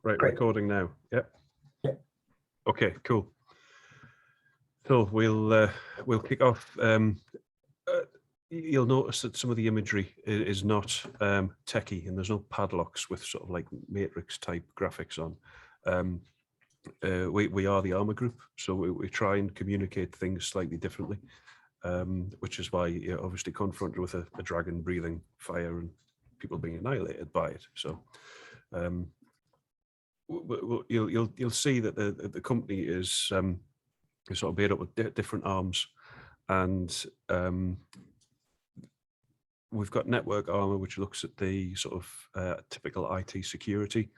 Right, Great. recording now. Yep. Yeah. Okay, cool. So we'll kick off. You'll notice that some of the imagery is not techie, and there's no padlocks with sort of like matrix type graphics on. We are the Amor group, so we try and communicate things slightly differently, which is why you're obviously confronted with a dragon breathing fire and people being annihilated by it. So you'll see that the company is sort of made up with different arms, and we've got Network Armor, which looks at the sort of typical IT security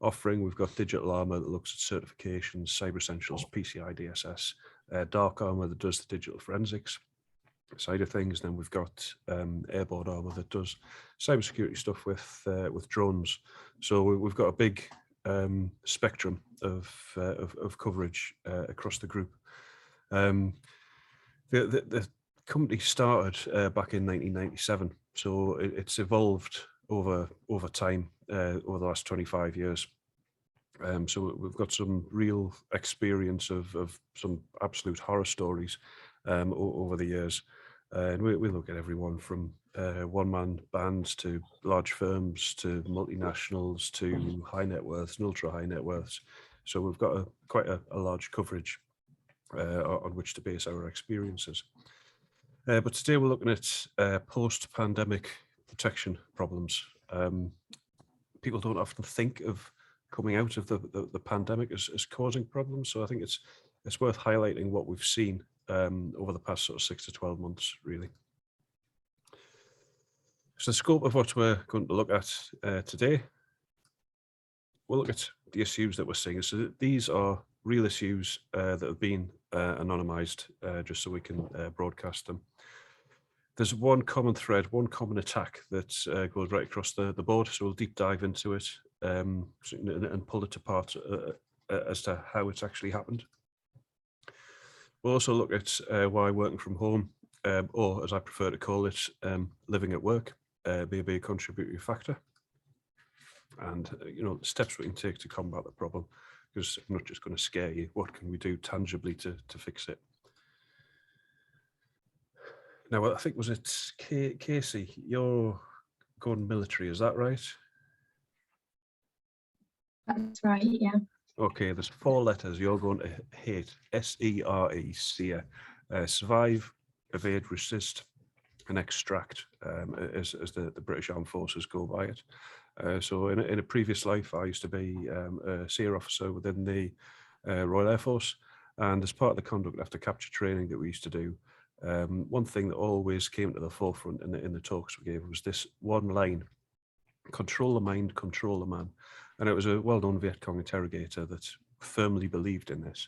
offering. We've got Digital Armor that looks at certifications, Cyber Essentials, PCI DSS, Dark Armor that does the digital forensics side of things. Then we've got Airborne Armor that does cybersecurity stuff with drones. So we've got a big spectrum of coverage across the group. The company started back in 1997, so it's evolved over time over the last 25 years. So we've got some real experience of some absolute horror stories over the years. And we look at everyone from one-man bands to large firms to multinationals to high net worths and ultra high net worths. So we've got quite a large coverage on which to base our experiences. But today we're looking at post-pandemic protection problems. People don't often think of coming out of the pandemic as causing problems. So I think it's worth highlighting what we've seen over the past sort of 6 to 12 months, really. So the scope of what we're going to look at today, we'll look at the issues that we're seeing. So these are real issues that have been anonymized, just so we can broadcast them. There's one common thread, one common attack that goes right across the board. So we'll deep dive into it and pull it apart as to how it's actually happened. We'll also look at why working from home, or as I prefer to call it, living at work, may be a contributory factor. And the steps we can take to combat the problem, because I'm not just going to scare you. What can we do tangibly to fix it? Now, I think, was it Casey, you're going military, is that right? That's right, yeah. Okay, there's 4 letters you're going to hate. SERE, SEER. Survive, evade, resist, and extract, as the British Armed Forces go by it. So in a previous life, I used to be a SEER officer within the Royal Air Force. And as part of the conduct after capture training that we used to do, one thing that always came to the forefront in the talks we gave was this one line: control the mind, control the man. And it was a well-known Viet Cong interrogator that firmly believed in this.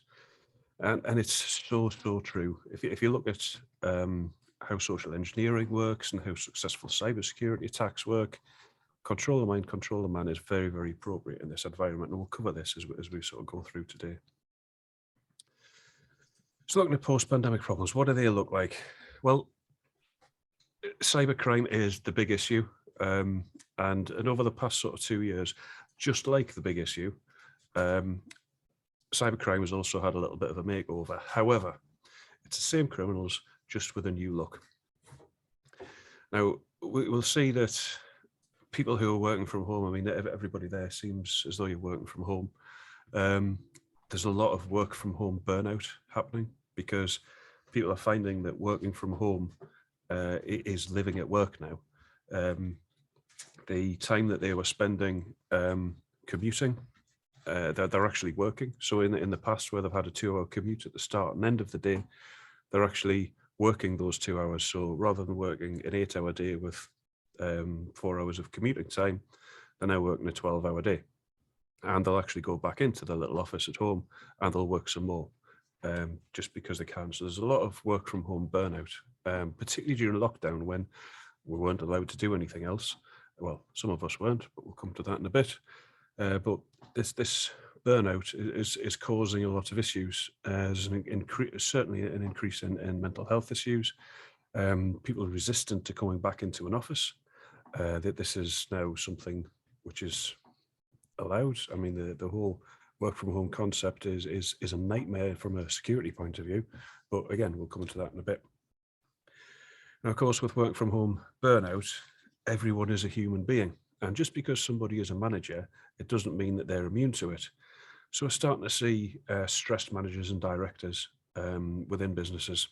And it's so true. If you look at how social engineering works and how successful cybersecurity attacks work, control the mind, control the man is very, very appropriate in this environment. And we'll cover this as we sort of go through today. So looking at post-pandemic problems, what do they look like? Well, cybercrime is the big issue. And over the past sort of 2 years, just like the big issue, cybercrime has also had a little bit of a makeover. However, it's the same criminals, just with a new look. Now, we'll see that people who are working from home, I mean, everybody there seems as though you're working from home. There's a lot of work from home burnout happening because people are finding that working from home is living at work now. The time that they were spending commuting, they're actually working. So in the past, where they've had a 2-hour commute at the start and end of the day, they're actually working those 2 hours. So rather than working an 8-hour day with 4 hours of commuting time, they're now working a 12-hour day. And they'll actually go back into their little office at home and they'll work some more just because they can. So there's a lot of work from home burnout, particularly during lockdown when we weren't allowed to do anything else. Well, some of us weren't, but we'll come to that in a bit. But this burnout is causing a lot of issues. There's certainly an increase in mental health issues. People are resistant to coming back into an office. That this is now something which is allowed. I mean, the whole work from home concept is a nightmare from a security point of view. But again, we'll come into that in a bit. Now, of course, with work from home burnout, everyone is a human being. And just because somebody is a manager, it doesn't mean that they're immune to it. So we're starting to see stressed managers and directors within businesses.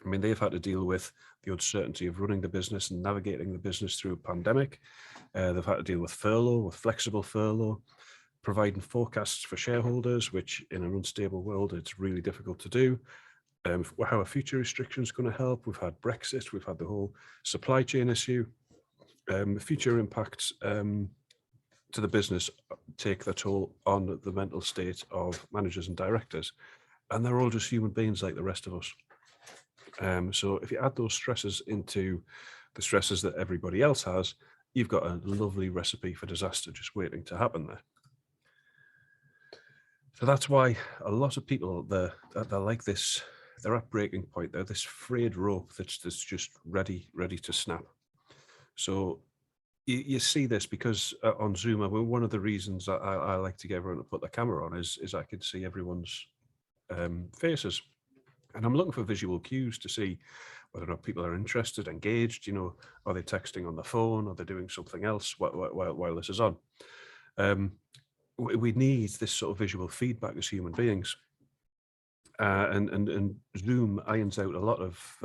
I mean, they've had to deal with the uncertainty of running the business and navigating the business through a pandemic. They've had to deal with furlough, with flexible furlough, providing forecasts for shareholders, which in an unstable world, it's really difficult to do. How are future restrictions going to help? We've had Brexit, we've had the whole supply chain issue. Future impacts to the business take their toll on the mental state of managers and directors. And they're all just human beings like the rest of us. So if you add those stresses into the stresses that everybody else has, you've got a lovely recipe for disaster just waiting to happen there. So that's why a lot of people, they're like this, they're at breaking point. They're this frayed rope that's just ready to snap. So you see this because on Zoom, I mean, one of the reasons I like to get everyone to put the camera on is I can see everyone's faces. And I'm looking for visual cues to see whether or not people are interested, engaged, you know, are they texting on the phone, are they doing something else while this is on? We need this sort of visual feedback as human beings. And Zoom irons out a lot of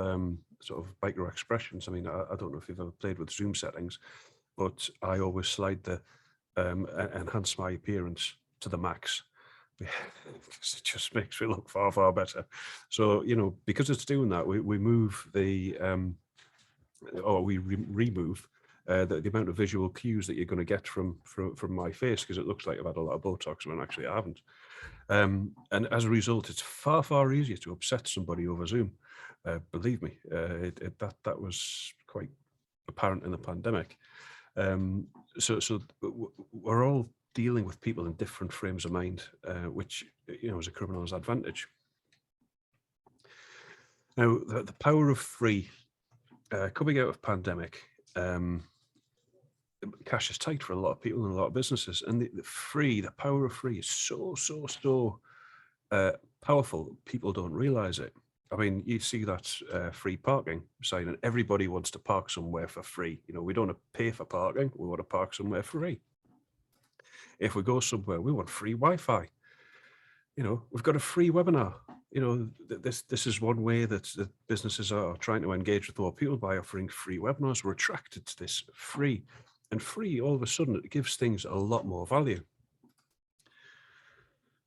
sort of micro expressions. I mean, I don't know if you've ever played with Zoom settings, but I always slide the enhance my appearance to the max. Because it just makes me look far, far better. So, you know, because it's doing that, we move the, remove the amount of visual cues that you're going to get from my face, because it looks like I've had a lot of Botox when actually I haven't. And as a result, it's far, far easier to upset somebody over Zoom. Believe me, that was quite apparent in the pandemic. So we're all dealing with people in different frames of mind, which, you know, is a criminal's advantage. Now, the power of free, coming out of pandemic, cash is tight for a lot of people and a lot of businesses, and the power of free is so powerful. People don't realize it. I mean, you see that free parking sign, and everybody wants to park somewhere for free. You know, we don't want to pay for parking; we want to park somewhere free. If we go somewhere, we want free Wi-Fi. You know, we've got a free webinar. You know, this is one way that businesses are trying to engage with more people by offering free webinars. We're attracted to this free, and free all of a sudden it gives things a lot more value.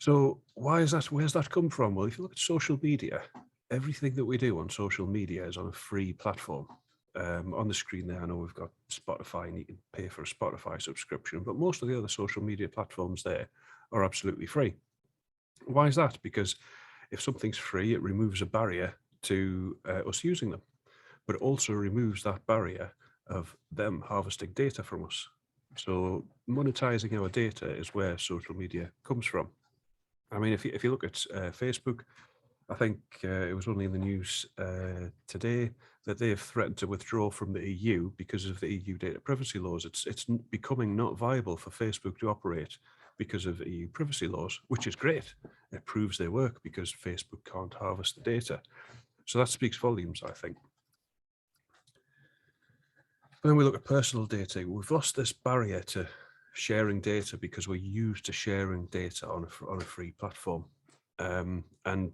So why is that? Where's that come from? Well, if you look at social media, everything that we do on social media is on a free platform. On the screen there, I know we've got Spotify and you can pay for a Spotify subscription, but most of the other social media platforms there are absolutely free. Why is that? Because if something's free, it removes a barrier to us using them, but it also removes that barrier of them harvesting data from us. So monetizing our data is where social media comes from. I mean, if you look at Facebook, I think it was only in the news today that they have threatened to withdraw from the EU because of the EU data privacy laws. It's becoming not viable for Facebook to operate because of EU privacy laws, which is great. It proves their work because Facebook can't harvest the data. So that speaks volumes, I think. When we look at personal data, we've lost this barrier to sharing data because we're used to sharing data on a free platform. And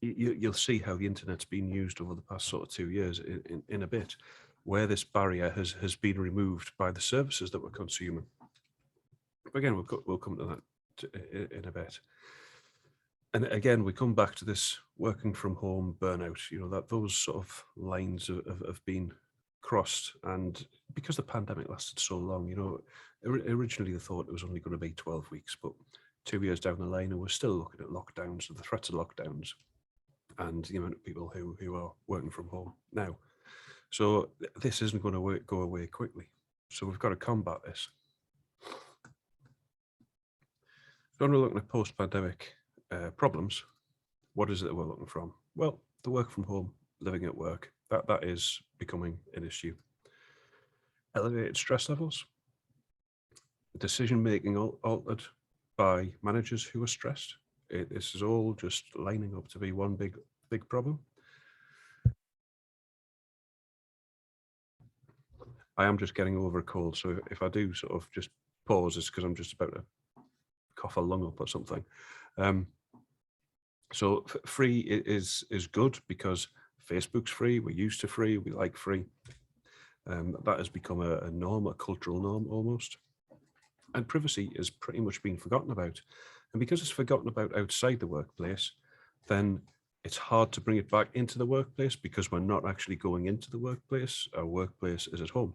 you'll see how the internet's been used over the past sort of 2 years in a bit, where this barrier has been removed by the services that we're consuming. But again, we'll come to that in a bit. And again, we come back to this working from home burnout, you know, that those sort of lines have been crossed. And because the pandemic lasted so long, you know, originally they thought it was only going to be 12 weeks, but 2 years down the line, and we're still looking at lockdowns and the threats of lockdowns and the amount of people who are working from home now. So this isn't going to go away quickly. So we've got to combat this. When we're looking at post-pandemic problems, what is it that we're looking from? Well, the work from home, living at work, that is becoming an issue. Elevated stress levels. decision making altered by managers who are stressed. This is all just lining up to be one big problem. I am just getting over a cold, so if I do sort of just pause, it's because I'm just about to cough a lung up or something. So free is good because Facebook's free, we're used to free, we like free. That has become a norm, a cultural norm almost. And privacy is pretty much being forgotten about. And because it's forgotten about outside the workplace, then it's hard to bring it back into the workplace because we're not actually going into the workplace. Our workplace is at home.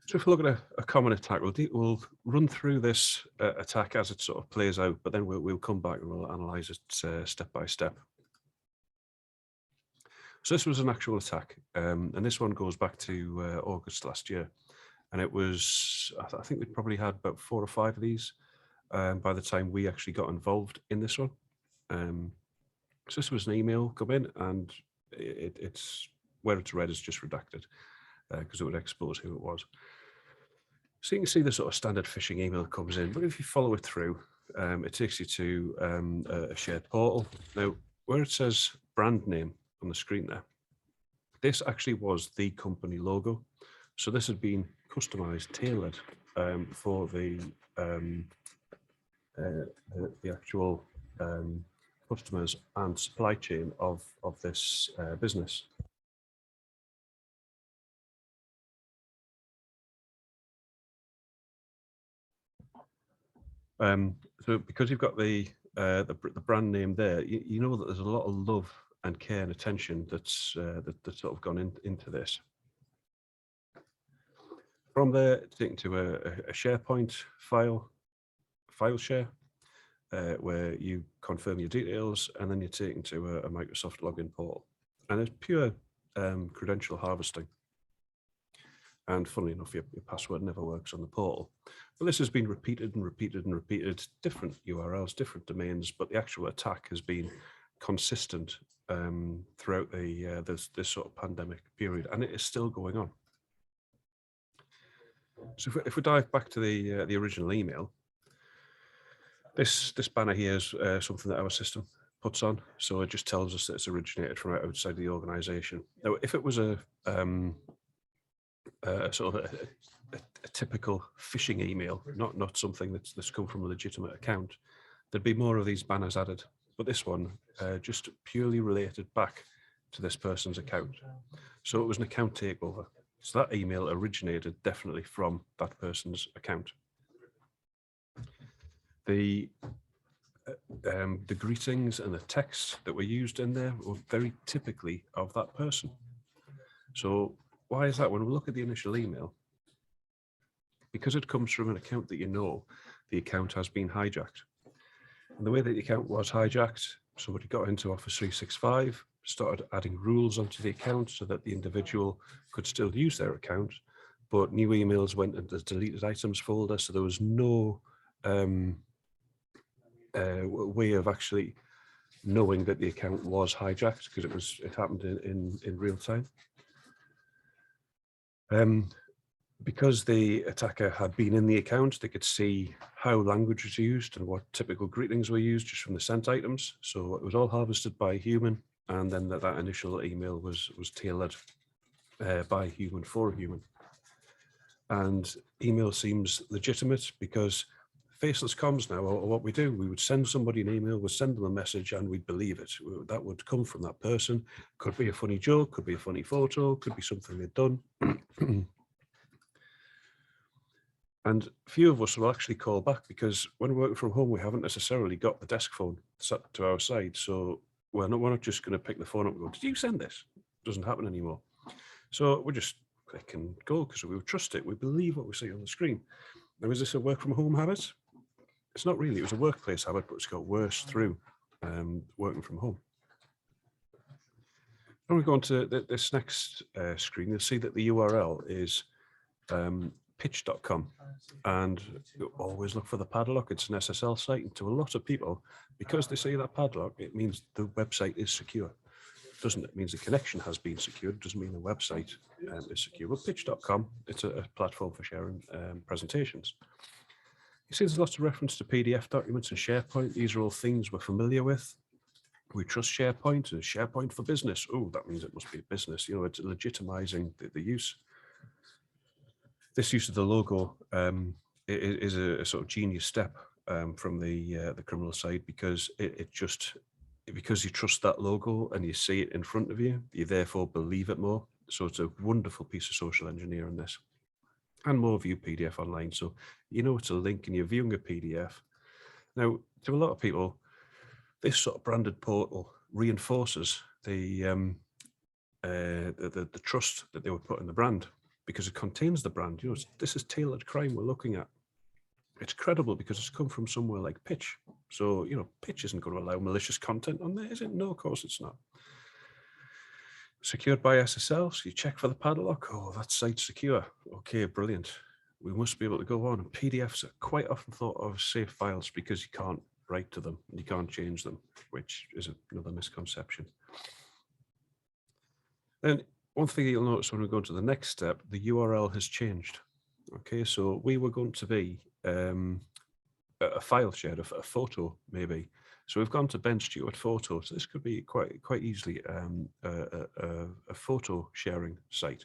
So if we look at a common attack, we'll run through this attack as it sort of plays out, but then we'll come back and we'll analyze it step by step. So this was an actual attack, and this one goes back to August last year. And it was, I think we'd probably had about 4 or 5 of these by the time we actually got involved in this one. So this was an email come in, and it's where it's read is just redacted because it would expose who it was. So you can see the sort of standard phishing email comes in, but if you follow it through, it takes you to a shared portal. Now, where it says brand name on the screen there, this actually was the company logo. So this had been customized, tailored for the actual customers and supply chain of this business. So because you've got the brand name there, you know that there's a lot of love and care and attention that's sort of gone into this. From there, it's taken to a SharePoint file share, where you confirm your details, and then you're taken to a Microsoft login portal. And it's pure credential harvesting. And funnily enough, your password never works on the portal. But this has been repeated and repeated and repeated, different URLs, different domains, but the actual attack has been consistent throughout this sort of pandemic period, and it is still going on. So if we dive back to the original email, this banner here is something that our system puts on, so it just tells us that it's originated from outside the organisation. Now, if it was a sort of a typical phishing email, not something that's come from a legitimate account, there'd be more of these banners added. But this one just purely related back to this person's account. So it was an account takeover. So that email originated definitely from that person's account. The greetings and the text that were used in there were very typically of that person. So why is that? When we look at the initial email, because it comes from an account that you know, the account has been hijacked. And the way that the account was hijacked, somebody got into Office 365, started adding rules onto the account so that the individual could still use their account, but new emails went into the deleted items folder, so there was no way of actually knowing that the account was hijacked because it happened in real time. Because the attacker had been in the account, they could see how language was used and what typical greetings were used just from the sent items. So it was all harvested by a human, and then that initial email was tailored by a human for a human. And email seems legitimate because faceless comms now, or what we do, we would send somebody an email, we'd send them a message, and we'd believe it. That would come from that person. Could be a funny joke, could be a funny photo, could be something they'd done. And few of us will actually call back because when we're working from home, we haven't necessarily got the desk phone set to our side. So we're not just going to pick the phone up and go, "Did you send this?" It doesn't happen anymore. So we just click and go because we trust it. We believe what we see on the screen. Now, is this a work from home habit? It's not really. It was a workplace habit, but it's got worse through working from home. When we go on to this next screen, you'll see that the URL is pitch.com, and you always look for the padlock. It's an SSL site, and to a lot of people, because they see that padlock, it means the website is secure. It means the connection has been secured. It doesn't mean the website is secure. But pitch.com, it's a platform for sharing presentations. You see there's lots of reference to PDF documents and SharePoint. These are all things we're familiar with. We trust SharePoint and SharePoint for business. Oh, that means it must be a business. You know, it's legitimizing the use. This use of the logo is a sort of genius step from the criminal side, because because you trust that logo and you see it in front of you, you therefore believe it more. So it's a wonderful piece of social engineering, this. And more view PDF online. So you know it's a link and you're viewing a PDF. Now, to a lot of people, this sort of branded portal reinforces the trust that they would put in the brand, because it contains the brand. You know, this is tailored crime we're looking at. It's credible because it's come from somewhere like Pitch. So, you know, Pitch isn't going to allow malicious content on there, is it? No, of course it's not. Secured by SSL, so you check for the padlock. Oh, that site's secure. Okay, brilliant. We must be able to go on. And PDFs are quite often thought of as safe files because you can't write to them and you can't change them, which is another misconception. Then one thing you'll notice when we go to the next step, the URL has changed. Okay, so we were going to be a file shared, a photo maybe. So we've gone to Ben Stuart photo. So this could be quite easily a photo sharing site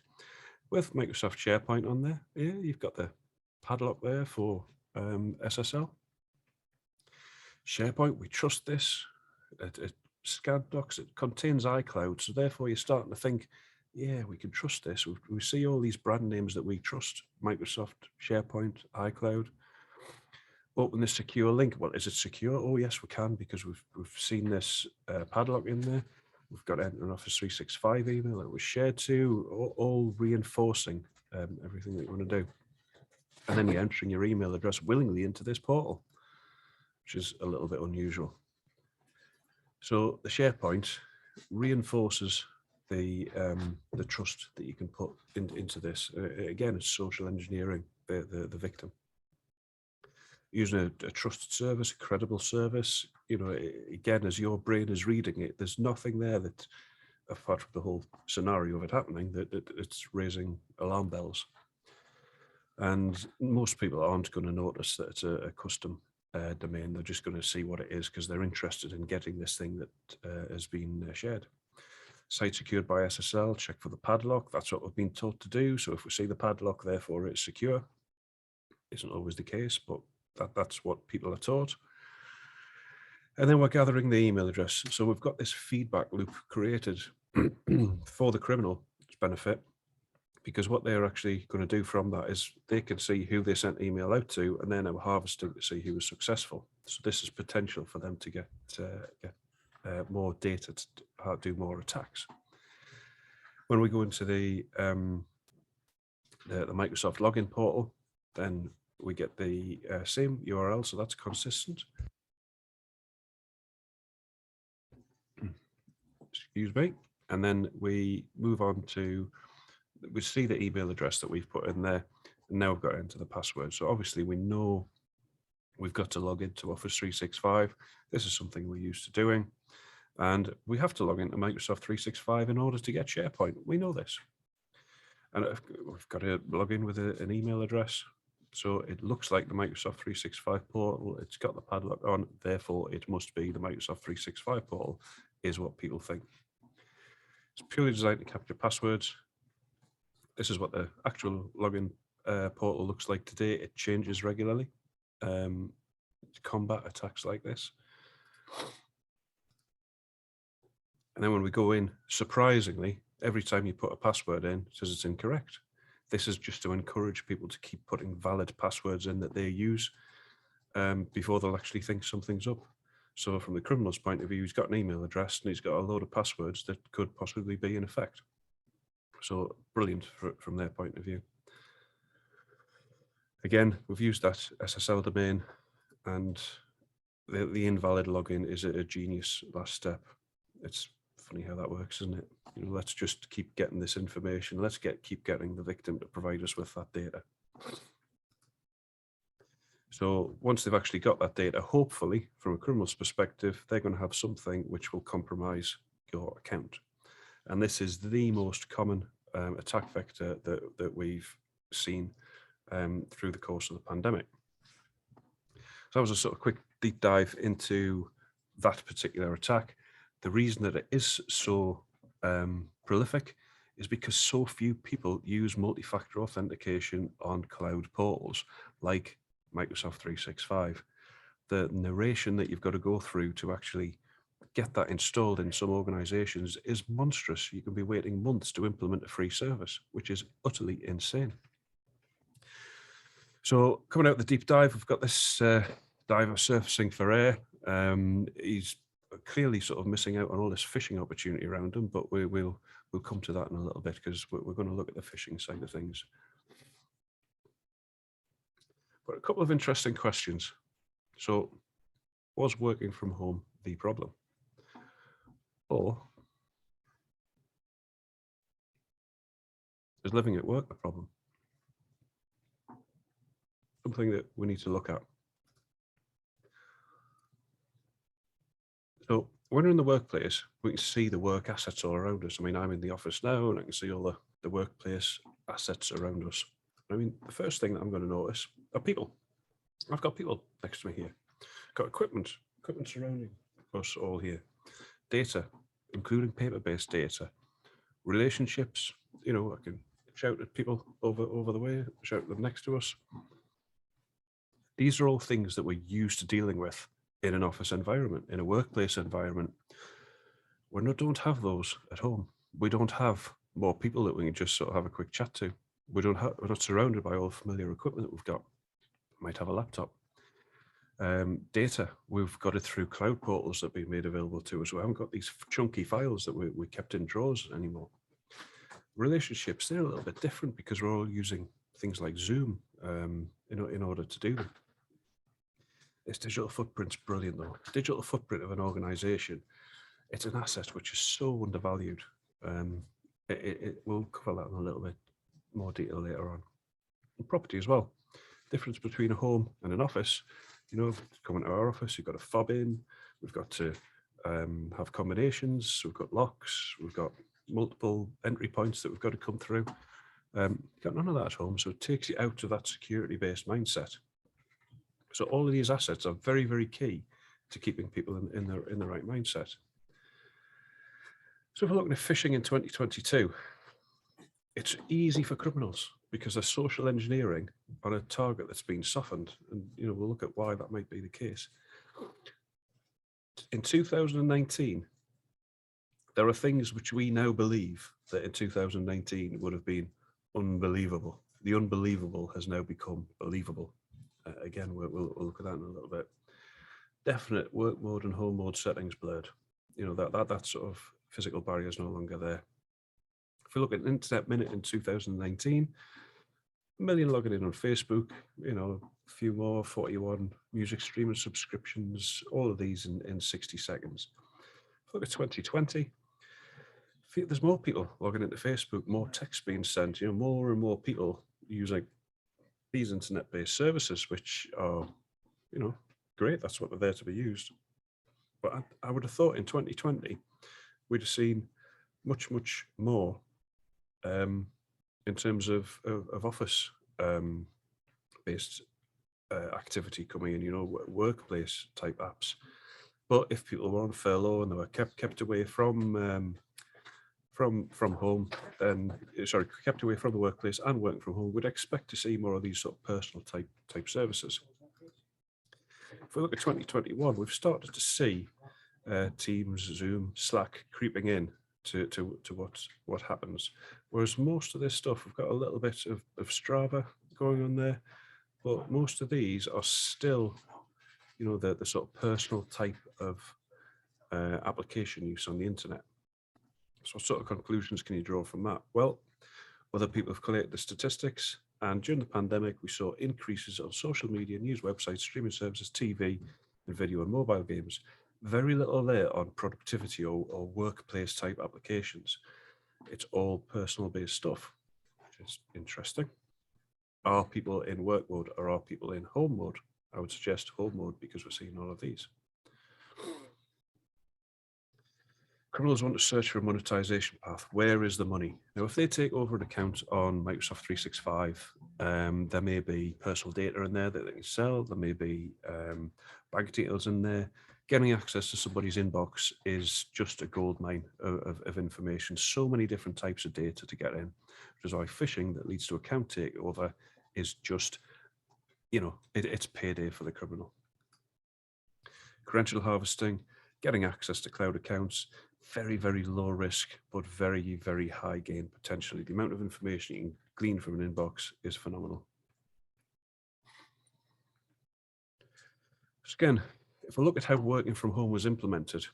with Microsoft SharePoint on there. Yeah, you've got the padlock there for SSL. SharePoint, we trust this. It scanned docs, it contains iCloud. So therefore you're starting to think, yeah, we can trust this. We see all these brand names that we trust: Microsoft, SharePoint, iCloud. Open this secure link. Well, is it secure? Oh yes, we can, because we've seen this padlock in there. We've got an Office 365 email that was shared to, all reinforcing everything that you want to do. And then you're entering your email address willingly into this portal, which is a little bit unusual. So the SharePoint reinforces the trust that you can put into this. Again, it's social engineering the victim. Using a trusted service, a credible service, you know, again, as your brain is reading it, there's nothing there that, apart from the whole scenario of it happening, that it's raising alarm bells. And most people aren't going to notice that it's a custom domain. They're just going to see what it is because they're interested in getting this thing that has been shared. Site secured by SSL, check for the padlock. That's what we've been taught to do. So if we see the padlock, therefore it's secure. Isn't always the case, but that's what people are taught. And then we're gathering the email address. So we've got this feedback loop created for the criminal's benefit, because what they're actually going to do from that is they can see who they sent email out to, and they're now harvesting to see who was successful. So this is potential for them to get more data to do more attacks. When we go into the Microsoft login portal, then we get the same URL, so that's consistent. Excuse me. And then we move on to, we see the email address that we've put in there, and now we've got to enter the password. So obviously we know we've got to log into Office 365. This is something we're used to doing. And we have to log into Microsoft 365 in order to get SharePoint. We know this. And we've got to log in with an email address. So it looks like the Microsoft 365 portal. It's got the padlock on, therefore it must be the Microsoft 365 portal, is what people think. It's purely designed to capture passwords. This is what the actual login portal looks like today. It changes regularly to combat attacks like this. And then when we go in, surprisingly, every time you put a password in, it says it's incorrect. This is just to encourage people to keep putting valid passwords in that they use before they'll actually think something's up. So from the criminal's point of view, he's got an email address and he's got a load of passwords that could possibly be in effect. So brilliant from their point of view. Again, we've used that SSL domain, and the invalid login is a genius last step. It's funny how that works, isn't it? You know, let's just keep getting this information. Let's keep getting the victim to provide us with that data. So once they've actually got that data, hopefully from a criminal's perspective, they're going to have something which will compromise your account. And this is the most common attack vector that we've seen through the course of the pandemic. So that was a sort of quick deep dive into that particular attack. The reason that it is so prolific is because so few people use multi-factor authentication on cloud portals like Microsoft 365. The narration that you've got to go through to actually get that installed in some organizations is monstrous. You can be waiting months to implement a free service, which is utterly insane. So coming out the deep dive, we've got this diver surfacing for air. He's clearly sort of missing out on all this phishing opportunity around him, but we'll come to that in a little bit because we're going to look at the phishing side of things. But a couple of interesting questions. So, was working from home the problem? Or is living at work the problem? Something that we need to look at. So when we're in the workplace, we can see the work assets all around us. I mean, I'm in the office now and I can see all the workplace assets around us. I mean, the first thing that I'm going to notice are people. I've got people next to me here. Got equipment surrounding us all here. Data, including paper-based data. Relationships, you know, I can shout at people over the way, shout at them next to us. These are all things that we're used to dealing with in an office environment, in a workplace environment. We don't have those at home. We don't have more people that we can just sort of have a quick chat to. We're not surrounded by all familiar equipment that we've got. We might have a laptop. Data, we've got it through cloud portals that have been made available to us. We haven't got these chunky files that we kept in drawers anymore. Relationships, they're a little bit different because we're all using things like Zoom in order to do them. This digital footprint's brilliant though. Digital footprint of an organization, it's an asset which is so undervalued. We'll cover that in a little bit more detail later on. And property as well. Difference between a home and an office. You know, coming to our office, you've got to fob in. We've got to have combinations. We've got locks. We've got multiple entry points that we've got to come through. You've got none of that at home, so it takes you out of that security-based mindset. So all of these assets are very, very key to keeping people in the right mindset. So if we're looking at phishing in 2022, it's easy for criminals because they're social engineering on a target that's been softened. And, you know, we'll look at why that might be the case. In 2019, there are things which we now believe that in 2019 would have been unbelievable. The unbelievable has now become believable. Again, we'll look at that in a little bit. Definite work mode and home mode settings blurred. You know, that sort of physical barrier is no longer there. If we look at Internet Minute in 2019, 1 million logging in on Facebook, you know, a few more, 41 music streaming subscriptions, all of these in 60 seconds. If we look at 2020, there's more people logging into Facebook, more text being sent, you know, more and more people using these internet-based services, which are, you know, great. That's what they're there to be used. But I would have thought in 2020, we'd have seen much, much more in terms of office based activity coming in, you know, workplace type apps. But if people were on furlough and they were kept away from home, then kept away from the workplace and working from home, we'd expect to see more of these sort of personal type services. If we look at 2021, we've started to see Teams, Zoom, Slack creeping in to what happens. Whereas most of this stuff, we've got a little bit of Strava going on there, but most of these are still, you know, the sort of personal type of application use on the internet. So what sort of conclusions can you draw from that? Well, other people have collated the statistics, and during the pandemic, we saw increases on social media, news websites, streaming services, TV, and video and mobile games. Very little there on productivity or workplace type applications. It's all personal based stuff, which is interesting. Are people in work mode or are people in home mode? I would suggest home mode because we're seeing all of these. Criminals want to search for a monetization path. Where is the money? Now, if they take over an account on Microsoft 365, there may be personal data in there that they can sell. There may be bank details in there. Getting access to somebody's inbox is just a goldmine of information. So many different types of data to get in, which is why phishing that leads to account takeover is just, it's payday for the criminal. Credential harvesting, getting access to cloud accounts, very, very low risk, but very, very high gain potentially. The amount of information you can glean from an inbox is phenomenal. So again, if we look at how working from home was implemented,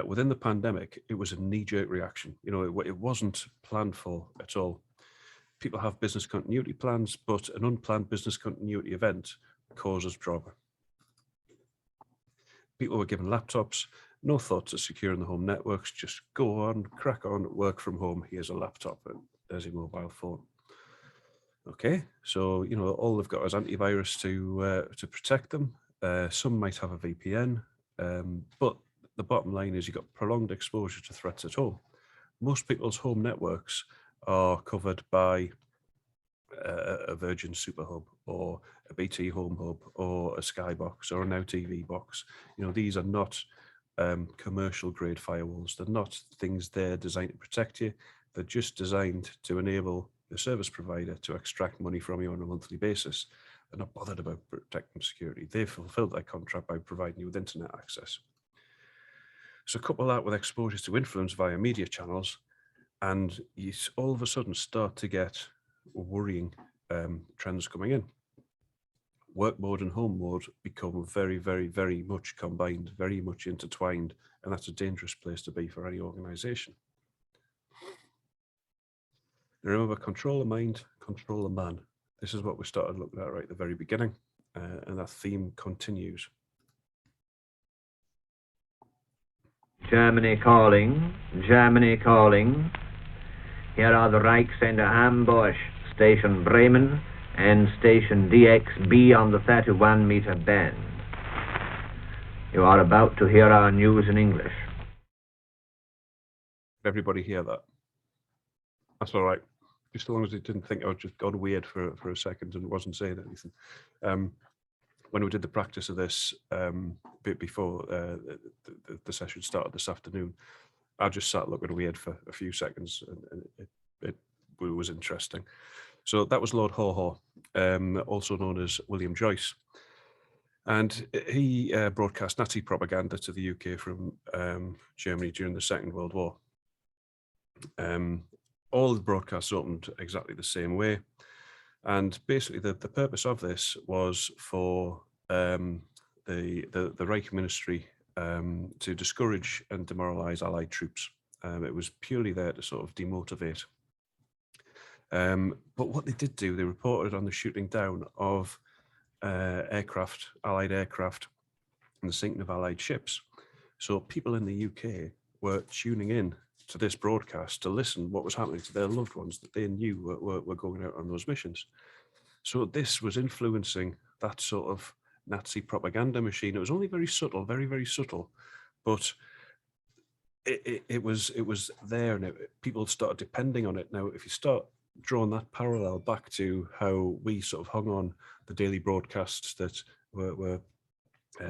within the pandemic, it was a knee-jerk reaction. It wasn't planned for at all. People have business continuity plans, but an unplanned business continuity event causes drama. People were given laptops, no thought to securing the home networks, just go on, crack on, work from home. Here's a laptop and there's your mobile phone. Okay, so all they've got is antivirus to protect them. Some might have a VPN, but the bottom line is you've got prolonged exposure to threats at home. Most people's home networks are covered by a Virgin Superhub or a BT Home Hub or a Skybox or an OTV box. These are not commercial grade firewalls. They're not things there designed to protect you. They're just designed to enable the service provider to extract money from you on a monthly basis. They're not bothered about protecting security. They fulfill their contract by providing you with internet access. So couple that with exposure to influence via media channels, and you all of a sudden start to get worrying trends coming in. Work mode and home mode become very, very, very much combined, very much intertwined, and that's a dangerous place to be for any organization. Now remember, control the mind, control the man. This is what we started looking at right at the very beginning, and that theme continues. Germany calling, Germany calling. Here are the Reichsender ambush, Station Bremen and Station DXB on the 31-meter band. You are about to hear our news in English. Everybody hear that? That's all right. Just as long as they didn't think I was just gone weird for a second and wasn't saying anything. When we did the practice of this bit before the session started this afternoon, I just sat looking weird for a few seconds, and it was interesting. So that was Lord Haw, also known as William Joyce. And he broadcast Nazi propaganda to the UK from Germany during the Second World War. All the broadcasts opened exactly the same way. And basically the purpose of this was for the Reich Ministry to discourage and demoralize Allied troops. It was purely there to sort of demotivate. But what they did do, they reported on the shooting down of aircraft, Allied aircraft, and the sinking of Allied ships. So people in the UK were tuning in to this broadcast to listen what was happening to their loved ones that they knew were going out on those missions. So this was influencing that sort of Nazi propaganda machine. It was only very subtle, very, very subtle, but it was there, and people started depending on it. Now, if you start drawing that parallel back to how we sort of hung on the daily broadcasts that were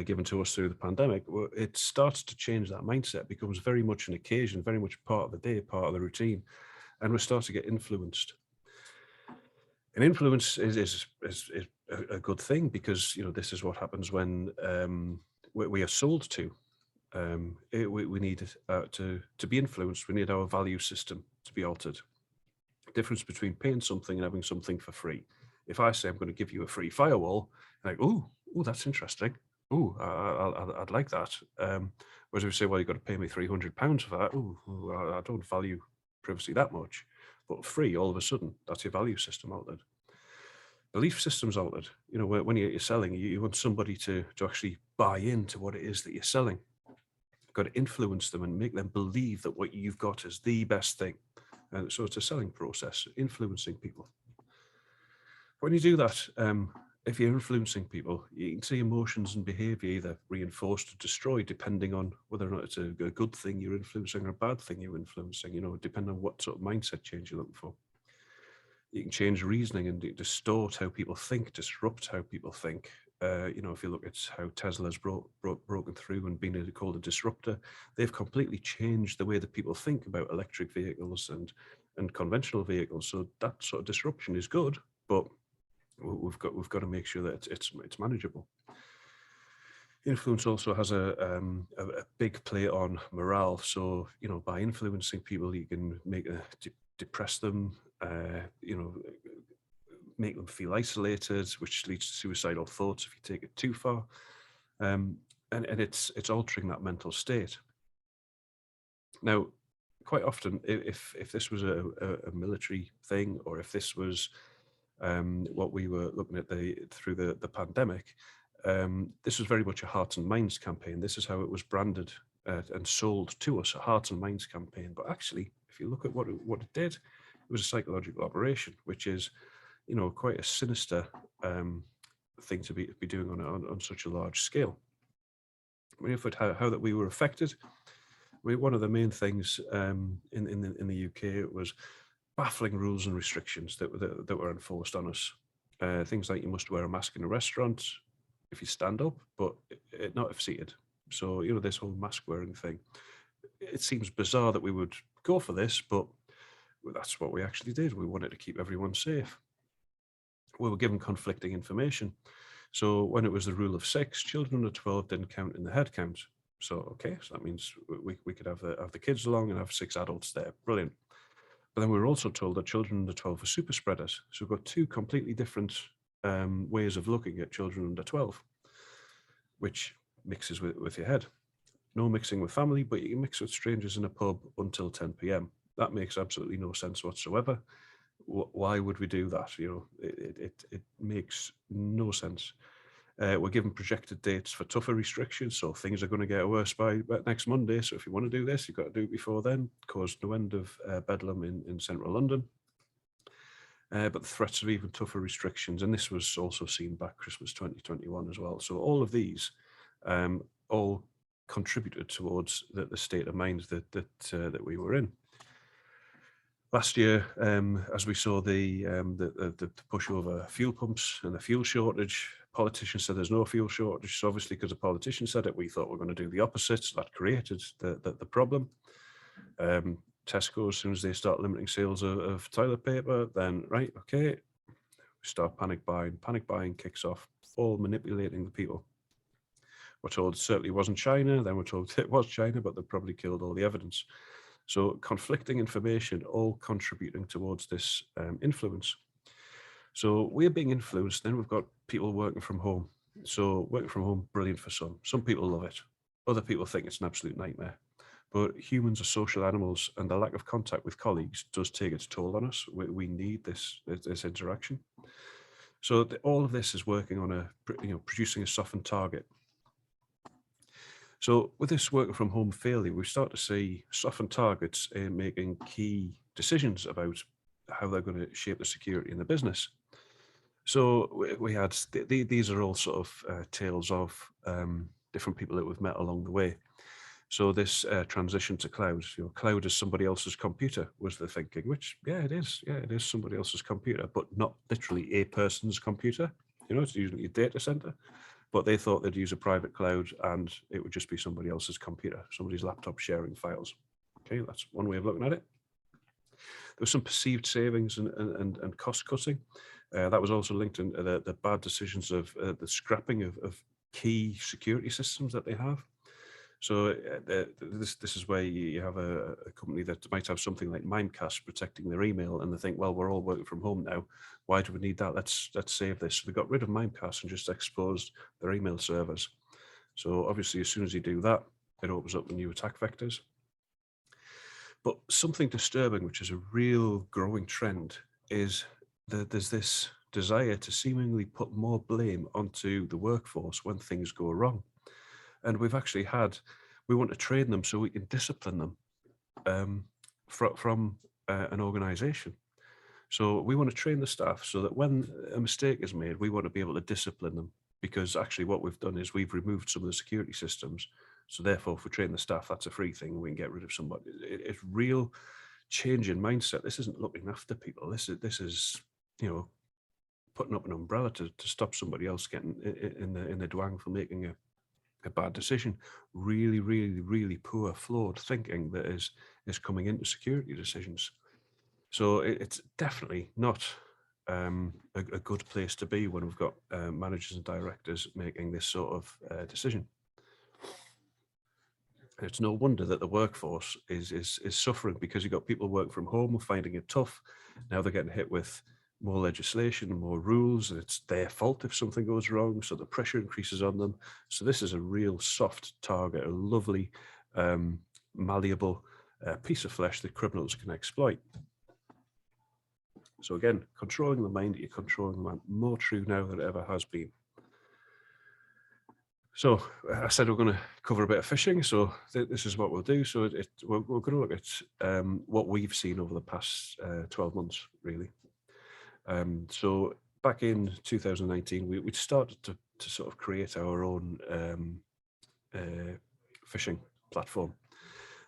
given to us through the pandemic, it starts to change that mindset. It becomes very much an occasion, very much part of the day, part of the routine, and we start to get influenced. And influence is a good thing, because this is what happens when we are sold to. We need to be influenced. We need our value system to be altered. The difference between paying something and having something for free. If I say I'm going to give you a free firewall, like, oh, that's interesting. Oh, I'd like that. Whereas if you say, well, you've got to pay me £300 for that. Oh, I don't value privacy that much. But free, all of a sudden, that's your value system altered. Belief system's altered. When you're selling, you want somebody to actually buy into what it is that you're selling. You've got to influence them and make them believe that what you've got is the best thing. So it's a selling process, influencing people. When you do that, if you're influencing people, you can see emotions and behavior either reinforced or destroyed, depending on whether or not it's a good thing you're influencing or a bad thing you're influencing, depending on what sort of mindset change you're looking for. You can change reasoning and distort how people think, disrupt how people think. If you look at how Tesla's broken through and been called a disruptor, they've completely changed the way that people think about electric vehicles and conventional vehicles. So that sort of disruption is good, but we've got to make sure that it's manageable. Influence also has a big play on morale. So by influencing people, you can depress them, make them feel isolated, which leads to suicidal thoughts if you take it too far, and it's altering that mental state. Now, quite often, if this was a military thing, or if this was what we were looking at through the pandemic, this was very much a hearts and minds campaign. This is how it was branded and sold to us, a hearts and minds campaign. But actually, if you look at what it did, it was a psychological operation, which is, quite a sinister thing to be doing on such a large scale. When you look at how that we were affected, one of the main things in the UK was baffling rules and restrictions that were enforced on us. Things like you must wear a mask in a restaurant if you stand up, but not if seated. So, this whole mask wearing thing, it seems bizarre that we would go for this, but that's what we actually did. We wanted to keep everyone safe. We were given conflicting information. So when it was the rule of 6, children under 12 didn't count in the head count. So, okay, so that means we could have the kids along and have 6 adults there. Brilliant. But then we were also told that children under 12 were super spreaders. So we've got 2 completely different ways of looking at children under 12, which mixes with your head. No mixing with family, but you can mix with strangers in a pub until 10 p.m. That makes absolutely no sense whatsoever. Why would we do that? It makes no sense. We're given projected dates for tougher restrictions, so things are going to get worse by next Monday. So if you want to do this, you've got to do it before then. Caused no end of bedlam in central London. But the threats of even tougher restrictions, and this was also seen back Christmas 2021 as well. So all of these all contributed towards the state of mind that we were in. Last year, as we saw the push over fuel pumps and the fuel shortage, politicians said there's no fuel shortage. So obviously, because the politician said it, we thought we're going to do the opposite. So that created the problem. Tesco, as soon as they start limiting sales of toilet paper, then right, okay, we start panic buying. Panic buying kicks off, all manipulating the people. We're told it certainly wasn't China. Then we're told it was China, but they probably killed all the evidence. So conflicting information, all contributing towards this influence. So we're being influenced. Then we've got people working from home. So working from home, brilliant for some. Some people love it. Other people think it's an absolute nightmare. But humans are social animals, and the lack of contact with colleagues does take its toll on us. We need this interaction. So all of this is working on producing a softened target. So with this working from home failure, we start to see softened targets in making key decisions about how they're going to shape the security in the business. So we had, these are all sort of tales of different people that we've met along the way. So this transition to cloud, cloud is somebody else's computer was the thinking, which, yeah, it is. Yeah, it is somebody else's computer, but not literally a person's computer. It's usually a data center. But they thought they'd use a private cloud and it would just be somebody else's computer, somebody's laptop sharing files. Okay, that's one way of looking at it. There was some perceived savings and cost cutting. That was also linked to the bad decisions of the scrapping of key security systems that they have. So this is where you have a company that might have something like Mimecast protecting their email, and they think, well, we're all working from home now. Why do we need that? Let's save this. So they got rid of Mimecast and just exposed their email servers. So obviously, as soon as you do that, it opens up the new attack vectors. But something disturbing, which is a real growing trend, is that there's this desire to seemingly put more blame onto the workforce when things go wrong. And we've actually we want to train them so we can discipline them from an organization. So we want to train the staff so that when a mistake is made, we want to be able to discipline them, because actually what we've done is we've removed some of the security systems. So therefore, if we train the staff, that's a free thing. We can get rid of somebody. It's real change in mindset. This isn't looking after people. This is putting up an umbrella to stop somebody else getting in the douang for making a bad decision. Really, really, really poor, flawed thinking that is coming into security decisions. So it's definitely not a good place to be when we've got managers and directors making this sort of decision. It's no wonder that the workforce is suffering, because you've got people working from home finding it tough. Now they're getting hit with more legislation and more rules, and it's their fault if something goes wrong, so the pressure increases on them. So this is a real soft target, a lovely, malleable piece of flesh that criminals can exploit. So again, controlling the mind, you're controlling the man, more true now than it ever has been. So I said we're going to cover a bit of phishing, so this is what we'll do. So we're going to look at what we've seen over the past 12 months, really. So back in 2019, we started to sort of create our own phishing platform.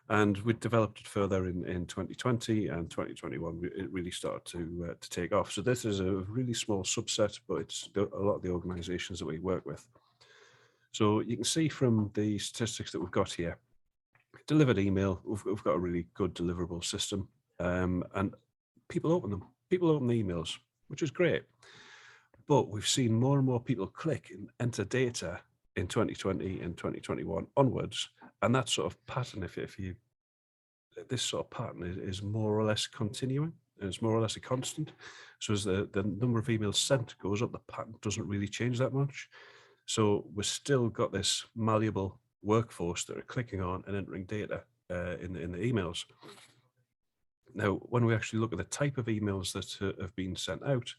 And we developed it further in 2020 and 2021. It really started to take off. So this is a really small subset, but it's a lot of the organizations that we work with. So you can see from the statistics that we've got here, delivered email, we've got a really good deliverable system, and people open them. People open the emails, which is great. But we've seen more and more people click and enter data in 2020 and 2021 onwards. And that sort of pattern, this sort of pattern is more or less continuing, and it's more or less a constant. So as the number of emails sent goes up, the pattern doesn't really change that much. So we've still got this malleable workforce that are clicking on and entering data in the emails. Now, when we actually look at the type of emails that have been sent out,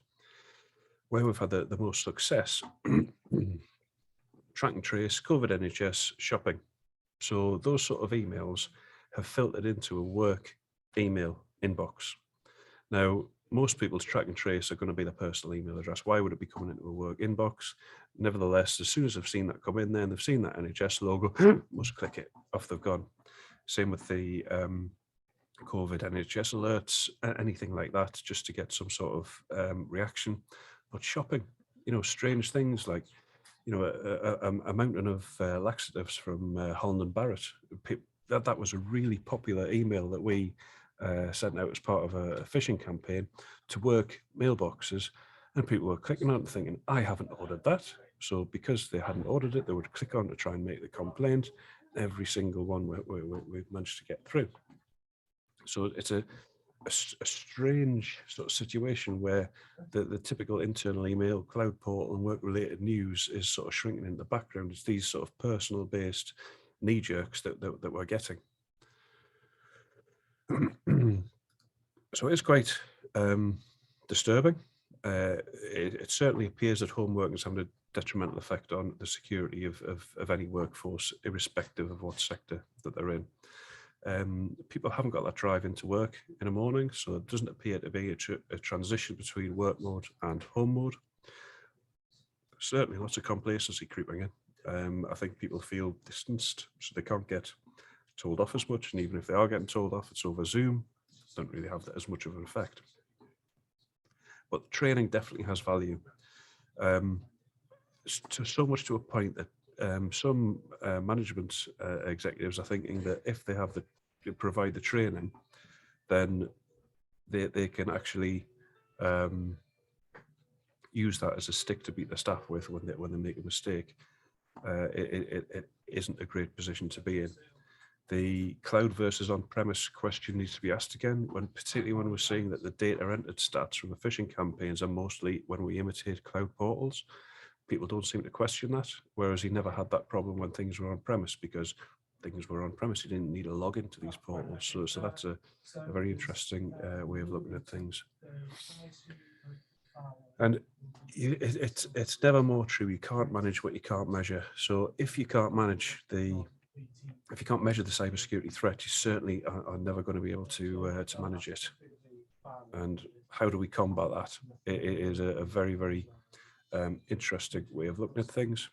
where we've had the most success, track and trace, COVID NHS, shopping. So those sort of emails have filtered into a work email inbox. Now, most people's track and trace are going to be their personal email address. Why would it be coming into a work inbox? Nevertheless, as soon as they've seen that come in there and they've seen that NHS logo, must click it, off they've gone. Same with the COVID NHS alerts, anything like that, just to get some sort of reaction. But shopping, strange things like, a mountain of laxatives from Holland and Barrett. That was a really popular email that we sent out as part of a phishing campaign to work mailboxes, and people were clicking on it thinking, I haven't ordered that. So because they hadn't ordered it, they would click on to try and make the complaint. Every single one we've managed to get through. So it's a strange sort of situation where the typical internal email, cloud portal and work-related news is sort of shrinking in the background. It's these sort of personal-based knee-jerks that we're getting. So it's quite disturbing. It certainly appears that home working is having a detrimental effect on the security of any workforce, irrespective of what sector that they're in. People haven't got that drive into work in the morning, so it doesn't appear to be a transition between work mode and home mode. Certainly lots of complacency creeping in. I think people feel distanced, so they can't get told off as much, and even if they are getting told off, it's over Zoom. Don't really have as much of an effect. But training definitely has value. So much to a point that some management executives are thinking that if they have provide the training, then they can actually use that as a stick to beat the staff with when they make a mistake. It isn't a great position to be in. The cloud versus on-premise question needs to be asked again, particularly when we're seeing that the data entered stats from the phishing campaigns are mostly when we imitate cloud portals. People don't seem to question that, whereas he never had that problem when things were on-premise, because things were on-premise. He didn't need a login to these portals. So that's a very interesting way of looking at things. And it's never more true. You can't manage what you can't measure. So if you can't manage if you can't measure the cybersecurity threat, you certainly are never going to be able to manage it. And how do we combat that? It is a very, very interesting way of looking at things.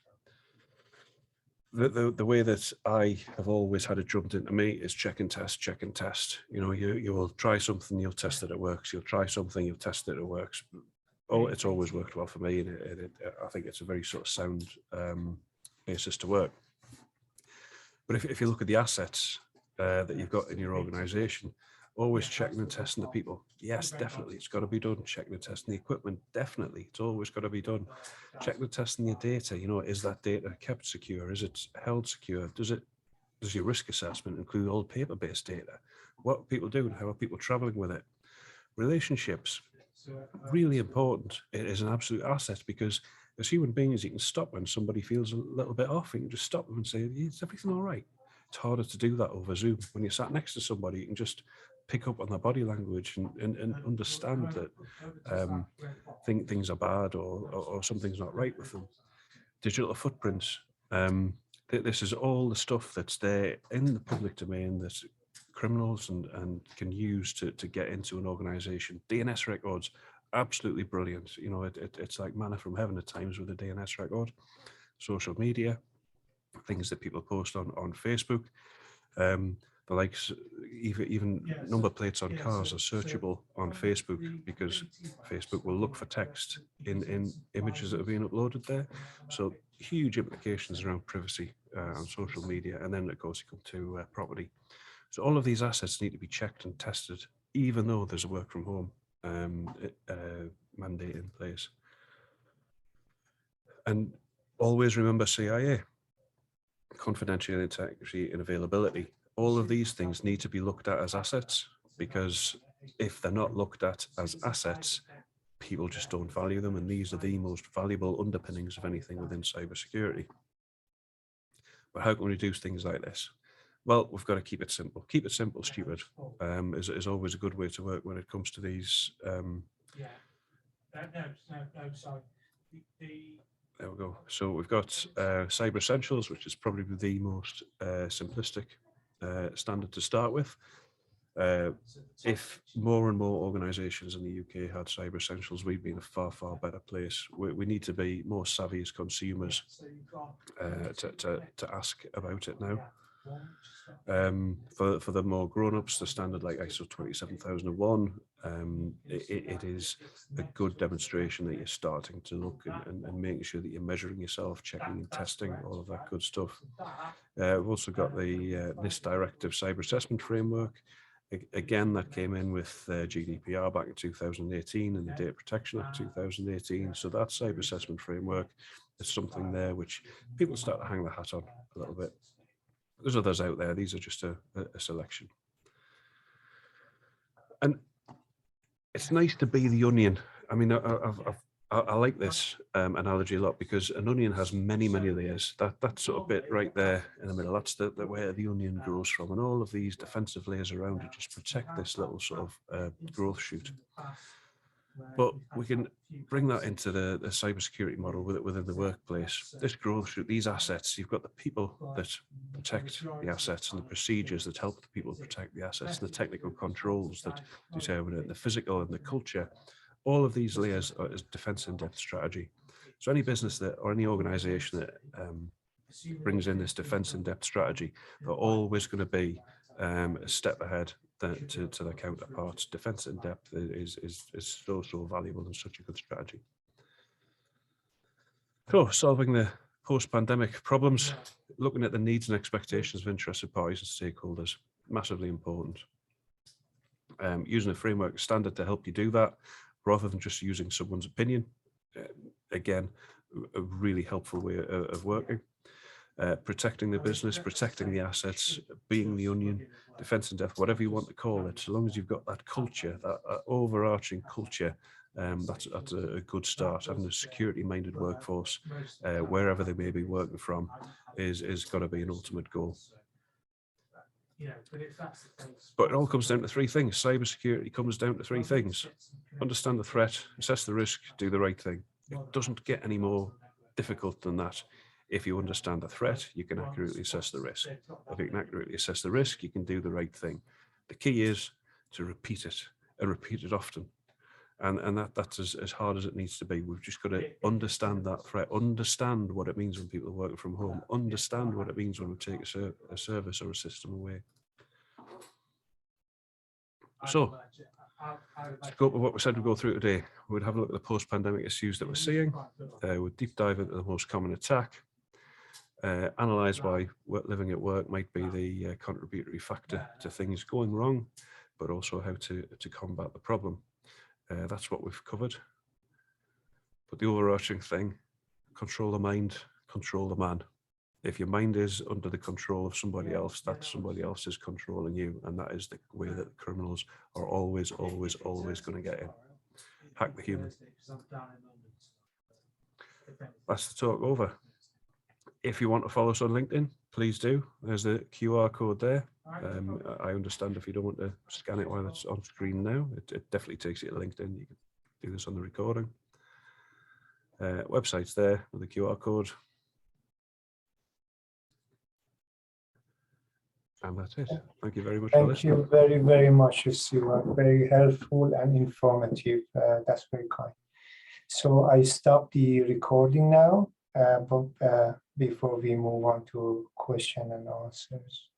The way that I have always had it drummed into me is check and test, check and test. You know, you will try something, you'll test that it works. You'll try something, you'll test that it works. Oh, it's always worked well for me, and I think it's a very sort of sound basis to work. But if you look at the assets that you've got in your organisation, always checking and testing the people. Yes, definitely, it's got to be done. Checking and testing the equipment, definitely, it's always got to be done. Checking and testing your data. You know, is that data kept secure? Is it held secure? Does your risk assessment include all paper-based data? What are people doing? How are people travelling with it? Relationships, really important. It is an absolute asset because as human beings, you can stop when somebody feels a little bit off. You can just stop them and say, "Is everything all right?" It's harder to do that over Zoom. When you're sat next to somebody, you can just pick up on their body language and understand that things are bad or something's not right with them. Digital footprints. This is all the stuff that's there in the public domain that criminals and can use to get into an organisation. DNS records, absolutely brilliant. You know, it's like manna from heaven at times with a DNS record. Social media, things that people post on Facebook. The likes, even number plates on cars are searchable on Facebook because Facebook will look for text in images that are being uploaded there. So huge implications around privacy on social media. And then of course you come to property. So all of these assets need to be checked and tested, even though there's a work from home mandate in place. And always remember CIA, confidentiality, integrity, and availability. All of these things need to be looked at as assets, because if they're not looked at as assets, people just don't value them. And these are the most valuable underpinnings of anything within cybersecurity. But how can we reduce things like this? Well, we've got to keep it simple. Keep it simple, Stuart, is always a good way to work when it comes to these. There we go. So we've got Cyber Essentials, which is probably the most simplistic standard to start with. If more and more organisations in the UK had Cyber Essentials, we'd be in a far, far better place. We need to be more savvy as consumers to ask about it now. For the more grown-ups, the standard like ISO 27001, it is a good demonstration that you're starting to look and making sure that you're measuring yourself, checking and testing, all of that good stuff. We've also got the NIST Directive Cyber Assessment Framework. Again, that came in with GDPR back in 2018 and the Data Protection Act 2018. So that cyber assessment framework is something there which people start to hang their hat on a little bit. There's others out there. These are just a selection. And it's nice to be the onion. I mean, I like this analogy a lot because an onion has many, many layers. That sort of bit right there in the middle, that's the where the onion grows from. And all of these defensive layers around it just protect this little sort of growth shoot. But we can bring that into the cybersecurity model within the workplace. This growth shoot, these assets, you've got the people that protect the assets and the procedures that help the people protect the assets, and the technical controls that determine it, the physical and the culture. All of these layers are defense in-depth strategy. So any business that or any organization that brings in this defense in-depth strategy, they're always going to be a step ahead to their counterparts. Defense in depth is so valuable and such a good strategy. So solving the post-pandemic problems, looking at the needs and expectations of interested parties and stakeholders, massively important. Using a framework standard to help you do that, rather than just using someone's opinion. Again, a really helpful way of working. Protecting the business, protecting the assets, being the onion, defense in depth, whatever you want to call it, so long as you've got that culture, that overarching culture, that's a good start. Having a security-minded workforce, wherever they may be working from, is got to be an ultimate goal. But it all comes down to three things. Cybersecurity comes down to three things. Understand the threat, assess the risk, do the right thing. It doesn't get any more difficult than that. If you understand the threat, you can accurately assess the risk. If you can accurately assess the risk, you can do the right thing. The key is to repeat it and repeat it often. And that's as hard as it needs to be. We've just got to understand that threat, understand what it means when people are working from home, understand what it means when we take a service or a system away. So, to go with what we said we'd go through today, we'd have a look at the post-pandemic issues that we're seeing. We'd deep dive into the most common attack, analyse why living at work might be the contributory factor to things going wrong, but also how to combat the problem. That's what we've covered. But the overarching thing, control the mind, control the man. If your mind is under the control of somebody else, that somebody else is controlling you. And that is the way that criminals are always going to get in. Hack the human. That's the talk over. If you want to follow us on LinkedIn, please do. There's the QR code there. I understand if you don't want to scan it while it's on screen now, it definitely takes you to LinkedIn. You can do this on the recording. Website's there with the QR code. And that's it. Thank you very much for listening. Thank you very, very much, Stuart. Very helpful and informative. That's very kind. So I stop the recording now, but before we move on to question and answers.